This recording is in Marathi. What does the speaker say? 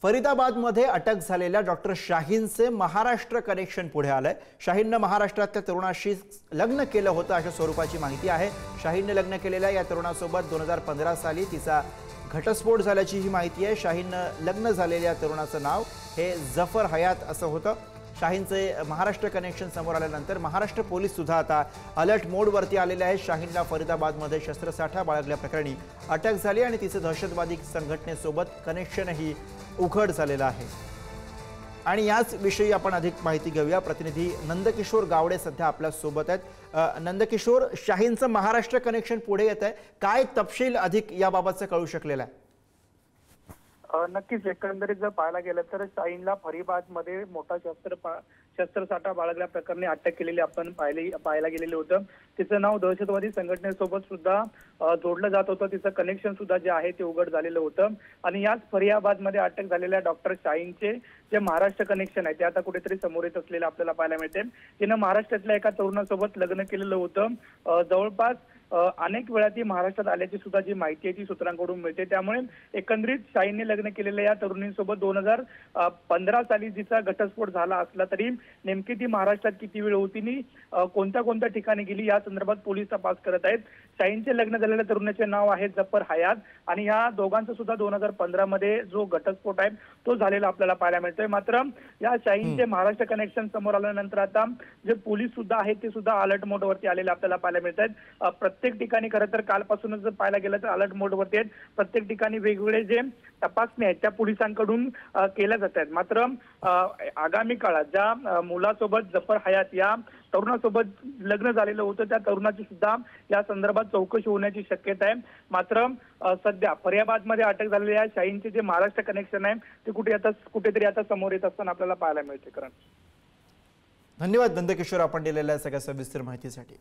फरीदाबादमध्ये अटक झालेल्या डॉक्टर शाहीनचे महाराष्ट्र कनेक्शन पुढे आलंय। शाहीनने महाराष्ट्रातल्या तरुणाशी लग्न केलं होतं अशा स्वरूपाची माहिती आहे। शाहीनने लग्न केलेल्या या तरुणासोबत 2015 साली तिचा घटस्फोट झाल्याची ही माहिती आहे। शाहीनने लग्न झालेल्या तरुणाचं नाव हे जफर हयात असं होतं। शाहीनचे महाराष्ट्र कनेक्शन समोर आल्यानंतर महाराष्ट्र पोलीस सुद्धा आता अलर्ट मोडवरती आलेले आहेत। शाहीनला फरीदाबादमध्ये शस्त्रसाठा बाळगल्याप्रकरणी अटक झाली आणि तिचे दहशतवादी संघटनेसोबत कनेक्शनही उघड झालेलं आहे। आणि याच विषयी आपण अधिक माहिती घेऊया। प्रतिनिधी नंदकिशोर गावडे सध्या आपल्या सोबत आहेत। नंदकिशोर, शाहीनचं महाराष्ट्र कनेक्शन पुढे येत आहे, काय तपशील अधिक याबाबतचं कळू शकलेला आहे? नक्कीच एकंदरीत जर पाहायला गेलं तर शाहीनला फरीदाबादमध्ये मोठा शस्त्रसाठा बाळगल्या प्रकरणी अटक केलेली आपण पाहायला गेलेलं होतं। तिचं नाव दहशतवादी संघटनेसोबत सुद्धा जोडलं जात होतं। तिचं कनेक्शन सुद्धा जे आहे ते उघड झालेलं होतं आणि याच फरीदाबादमध्ये अटक झालेल्या डॉक्टर शाहीनचे जे महाराष्ट्र कनेक्शन आहे ते आता कुठेतरी समोर येत असलेलं आपल्याला पाहायला मिळते। तिनं महाराष्ट्रातल्या एका तरुणासोबत लग्न केलेलं होतं। जवळपास अनेक वेळा ती महाराष्ट्रात आल्याची सुद्धा जी माहिती आहे ती सूत्रांकडून मिळते। त्यामुळे एकंदरीत शाहीनने लग्न केलेल्या या तरुणींसोबत 2015 साली जिचा घटस्फोट झाला असला तरी नेमकी ती महाराष्ट्रात किती वेळ होती आणि कोणत्या कोणत्या ठिकाणी गेली या संदर्भात पोलीस तपास करत आहेत। शाहीनचे लग्न झालेल्या तरुणाचे नाव आहे जफर हयात आणि या दोघांचा सुद्धा 2015 मध्ये जो घटस्फोट आहे तो झालेला आपल्याला पाहायला मिळतोय। मात्र या शाहीनचे महाराष्ट्र कनेक्शन समोर आल्यानंतर आता जे पोलीस सुद्धा आहेत ते सुद्धा अलर्ट मोडवरती आलेले आपल्याला पाहायला मिळत आहेत। प्रत्येक ठिकाणी खरं तर कालपासूनच जर पाहायला गेलं तर अलर्ट मोडवरती आहेत। प्रत्येक ठिकाणी वेगवेगळे जे तपासणी आहेत त्या पोलिसांकडून केल्या जात आहेत। मात्र आगामी काळात ज्या मुलासोबत जफर हयात या तरुणासोबत लग्न झालेलं होतं त्या तरुणाची सुद्धा या संदर्भात चौकशी होण्याची शक्यता आहे। मात्र सध्या फरीदाबादमध्ये अटक झालेल्या शाहीनचे जे महाराष्ट्र कनेक्शन आहे ते कुठेतरी आता समोर येत असताना आपल्याला पाहायला मिळते। करण धन्यवाद नंदकिशोर, आपण दिलेल्या सगळ्या सविस्तर माहितीसाठी।